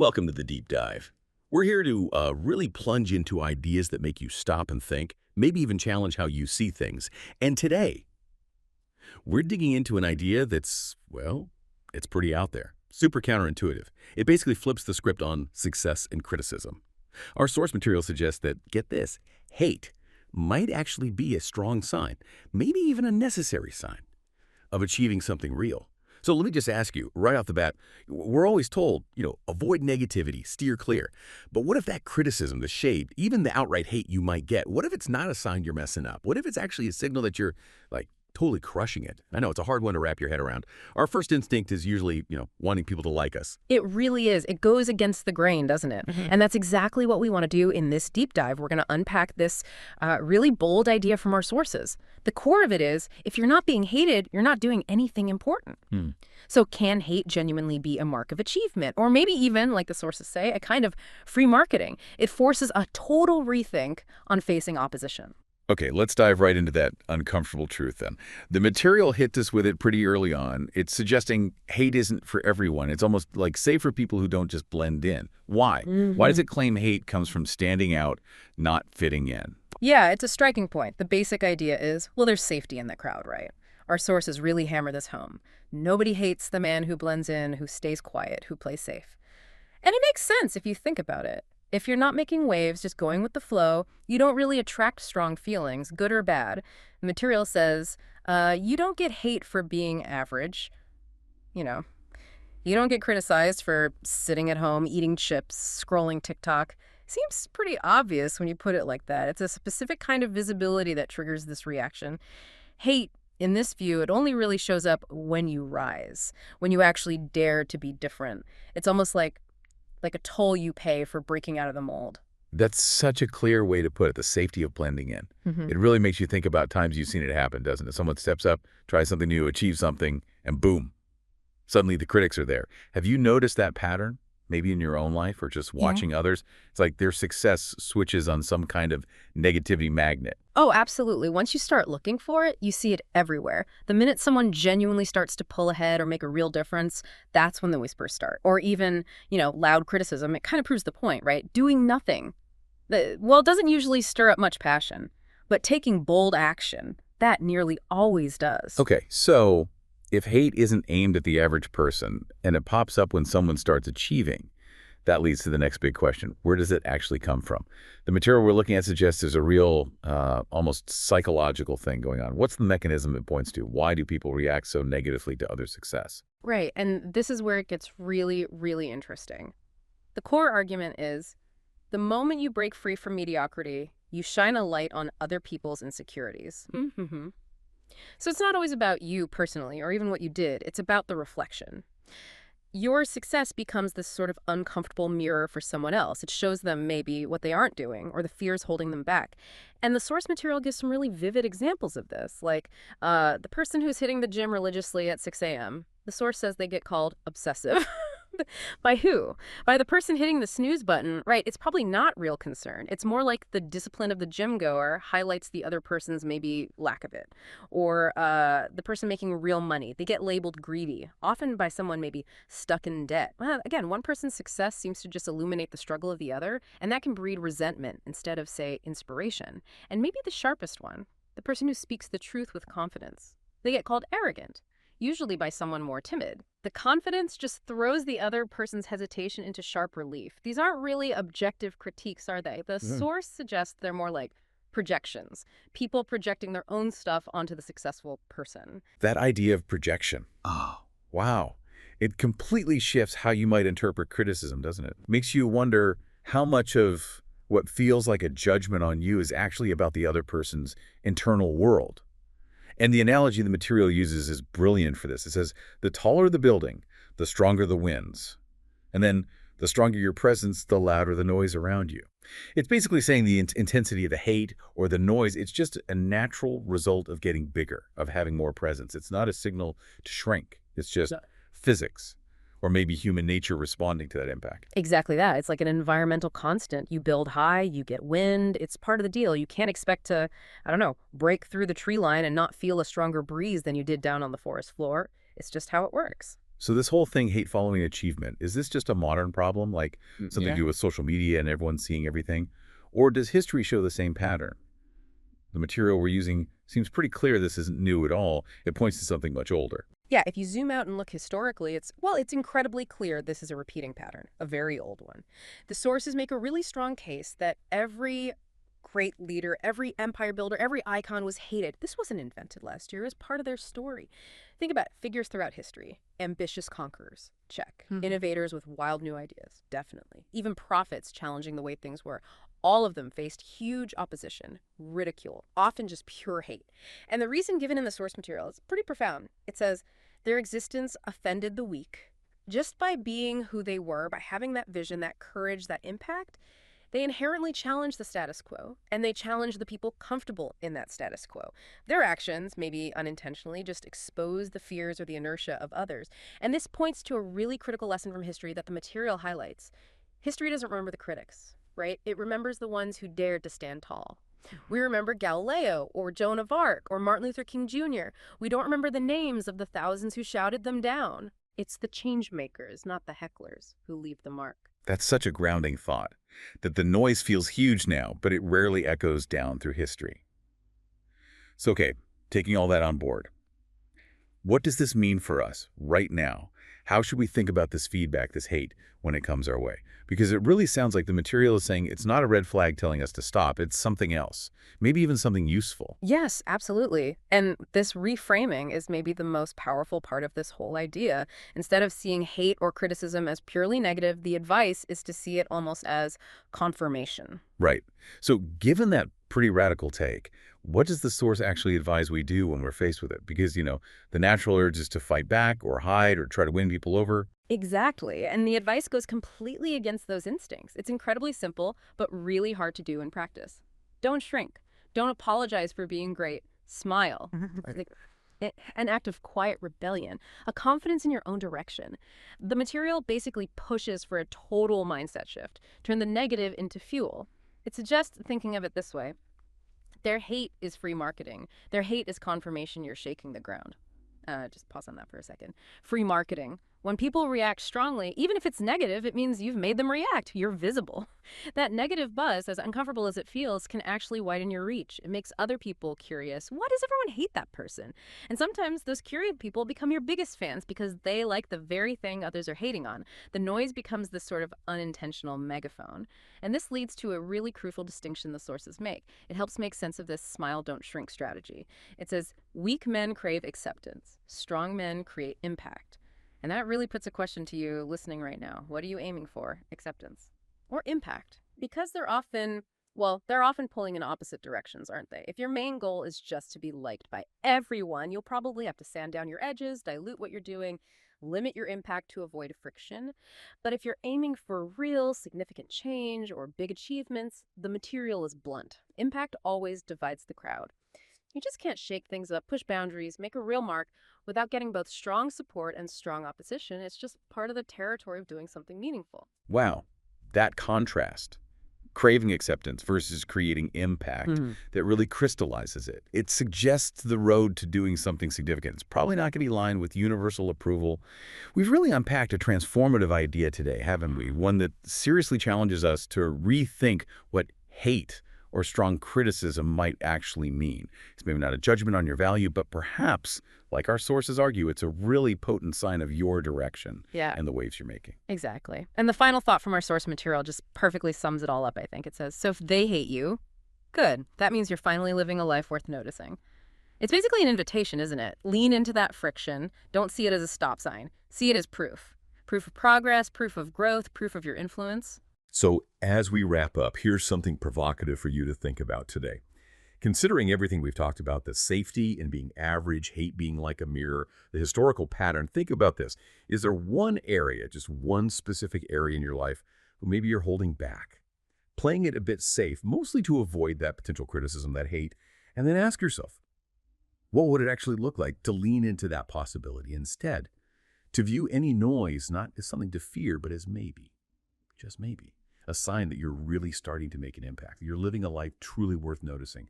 Welcome to the Deep Dive. We're here to really plunge into ideas that make you stop and think, maybe even challenge how you see things. And today, we're digging into an idea that's, well, it's pretty out there. Super counterintuitive. It basically flips the script on success and criticism. Our source material suggests that, get this, hate might actually be a strong sign, maybe even a necessary sign, of achieving something real. So let me just ask you, right off the bat, we're always told, avoid negativity, steer clear. But what if that criticism, the shade, even the outright hate you might get, what if it's not a sign you're messing up? What if it's actually a signal that you're, totally crushing it? I know it's a hard one to wrap your head around. Our first instinct is usually, wanting people to like us. It really is. It goes against the grain, doesn't it? And that's exactly what we want to do in this deep dive. We're going to unpack this really bold idea from our sources. The core of it is, if you're not being hated, you're not doing anything important. So can hate genuinely be a mark of achievement? Or maybe even, like the sources say, a kind of free marketing? It forces a total rethink on facing opposition. Okay, let's dive right into that uncomfortable truth then. The material hit us with it pretty early on. It's suggesting hate isn't for everyone. It's almost like safe for people who don't just blend in. Why? Why does it claim hate comes from standing out, not fitting in? Yeah, it's a striking point. The basic idea is, well, there's safety in the crowd, right? Our sources really hammer this home. Nobody hates the man who blends in, who stays quiet, who plays safe. And it makes sense if you think about it. If you're not making waves, just going with the flow, you don't really attract strong feelings, good or bad. The material says, you don't get hate for being average. You don't get criticized for sitting at home, eating chips, scrolling TikTok. Seems pretty obvious when you put it like that. It's a specific kind of visibility that triggers this reaction. Hate, in this view, it only really shows up when you rise, when you actually dare to be different. It's almost like a toll you pay for breaking out of the mold. That's such a clear way to put it, the safety of blending in. It really makes you think about times you've seen it happen, doesn't it? Someone steps up, tries something new, achieves something, and boom, suddenly the critics are there. Have you noticed that pattern, maybe in your own life or just watching others? It's like their success switches on some kind of negativity magnet. Oh, absolutely. Once you start looking for it, you see it everywhere. The minute someone genuinely starts to pull ahead or make a real difference, that's when the whispers start. Or even, loud criticism. It kind of proves the point, right? Doing nothing. It doesn't usually stir up much passion. But taking bold action, that nearly always does. Okay, so if hate isn't aimed at the average person and it pops up when someone starts achieving, that leads to the next big question. Where does it actually come from? The material we're looking at suggests there's a real, almost psychological thing going on. What's the mechanism it points to? Why do people react so negatively to other success? Right, and this is where it gets really, really interesting. The core argument is, the moment you break free from mediocrity, you shine a light on other people's insecurities. So it's not always about you personally or even what you did. It's about the reflection. Your success becomes this sort of uncomfortable mirror for someone else. It shows them maybe what they aren't doing or the fears holding them back. And the source material gives some really vivid examples of this, like the person who's hitting the gym religiously at 6 a.m. The source says they get called obsessive. By who? By the person hitting the snooze button, right? It's probably not real concern. It's more like the discipline of the gym goer highlights the other person's maybe lack of it. Or the person making real money. They get labeled greedy, often by someone maybe stuck in debt. Well, again, one person's success seems to just illuminate the struggle of the other, and that can breed resentment instead of, say, inspiration. And maybe the sharpest one, the person who speaks the truth with confidence. They get called arrogant, usually by someone more timid. The confidence just throws the other person's hesitation into sharp relief. These aren't really objective critiques, are they? The source suggests they're more like projections, people projecting their own stuff onto the successful person. That idea of projection. Oh, wow. It completely shifts how you might interpret criticism, doesn't it? Makes you wonder how much of what feels like a judgment on you is actually about the other person's internal world. And the analogy the material uses is brilliant for this. It says, the taller the building, the stronger the winds. And then the stronger your presence, the louder the noise around you. It's basically saying the intensity of the hate or the noise, it's just a natural result of getting bigger, of having more presence. It's not a signal to shrink. It's just physics. Or maybe human nature responding to that impact. Exactly that. It's like an environmental constant. You build high, you get wind. It's part of the deal. You can't expect to, break through the tree line and not feel a stronger breeze than you did down on the forest floor. It's just how it works. So this whole thing, hate following achievement, is this just a modern problem, like something Yeah. to do with social media and everyone seeing everything? Or does history show the same pattern? The material we're using seems pretty clear this isn't new at all. It points to something much older. Yeah, if you zoom out and look historically, it's incredibly clear this is a repeating pattern, a very old one. The sources make a really strong case that every great leader, every empire builder, every icon was hated. This wasn't invented last year, it was part of their story. Think about figures throughout history. Ambitious conquerors, check. Innovators with wild new ideas, definitely. Even prophets challenging the way things were. All of them faced huge opposition, ridicule, often just pure hate. And the reason given in the source material is pretty profound. It says, their existence offended the weak. Just by being who they were, by having that vision, that courage, that impact, they inherently challenge the status quo, and they challenge the people comfortable in that status quo. Their actions, maybe unintentionally, just expose the fears or the inertia of others. And this points to a really critical lesson from history that the material highlights. History doesn't remember the critics, right? It remembers the ones who dared to stand tall. We remember Galileo or Joan of Arc or Martin Luther King Jr. We don't remember the names of the thousands who shouted them down. It's the change makers, not the hecklers, who leave the mark. That's such a grounding thought, that the noise feels huge now, but it rarely echoes down through history. So, okay, taking all that on board, what does this mean for us right now? How should we think about this feedback, this hate, when it comes our way? Because it really sounds like the material is saying it's not a red flag telling us to stop, it's something else, maybe even something useful. Yes, absolutely. And this reframing is maybe the most powerful part of this whole idea. Instead of seeing hate or criticism as purely negative, the advice is to see it almost as confirmation. Right. So given that pretty radical take, what does the source actually advise we do when we're faced with it? Because, the natural urge is to fight back or hide or try to win people over. Exactly. And the advice goes completely against those instincts. It's incredibly simple, but really hard to do in practice. Don't shrink. Don't apologize for being great. Smile. It's like an act of quiet rebellion, a confidence in your own direction. The material basically pushes for a total mindset shift, turn the negative into fuel. It suggests thinking of it this way. Their hate is free marketing. Their hate is confirmation you're shaking the ground. Just pause on that for a second. Free marketing. When people react strongly, even if it's negative, it means you've made them react. You're visible. That negative buzz, as uncomfortable as it feels, can actually widen your reach. It makes other people curious. Why does everyone hate that person? And sometimes those curious people become your biggest fans because they like the very thing others are hating on. The noise becomes this sort of unintentional megaphone. And this leads to a really crucial distinction the sources make. It helps make sense of this smile, don't shrink strategy. It says, weak men crave acceptance. Strong men create impact. And that really puts a question to you listening right now. What are you aiming for? Acceptance or impact? Because they're often pulling in opposite directions, aren't they? If your main goal is just to be liked by everyone, you'll probably have to sand down your edges, dilute what you're doing, limit your impact to avoid friction. But if you're aiming for real significant change or big achievements, the material is blunt. Impact always divides the crowd. You just can't shake things up, push boundaries, make a real mark without getting both strong support and strong opposition. It's just part of the territory of doing something meaningful. Wow, that contrast, craving acceptance versus creating impact, that really crystallizes it. It suggests the road to doing something significant. It's probably not going to be lined with universal approval. We've really unpacked a transformative idea today, haven't we? One that seriously challenges us to rethink what hate or strong criticism might actually mean. It's maybe not a judgment on your value, but perhaps, like our sources argue, it's a really potent sign of your direction and the waves you're making. Exactly. And the final thought from our source material just perfectly sums it all up, I think. It says, so if they hate you, good. That means you're finally living a life worth noticing. It's basically an invitation, isn't it? Lean into that friction. Don't see it as a stop sign. See it as proof. Proof of progress, proof of growth, proof of your influence. So as we wrap up, here's something provocative for you to think about today. Considering everything we've talked about, the safety in being average, hate being like a mirror, the historical pattern, think about this. Is there one area, just one specific area in your life, where maybe you're holding back, playing it a bit safe, mostly to avoid that potential criticism, that hate, and then ask yourself, what would it actually look like to lean into that possibility instead? To view any noise not as something to fear, but as maybe, just maybe, a sign that you're really starting to make an impact, that you're living a life truly worth noticing.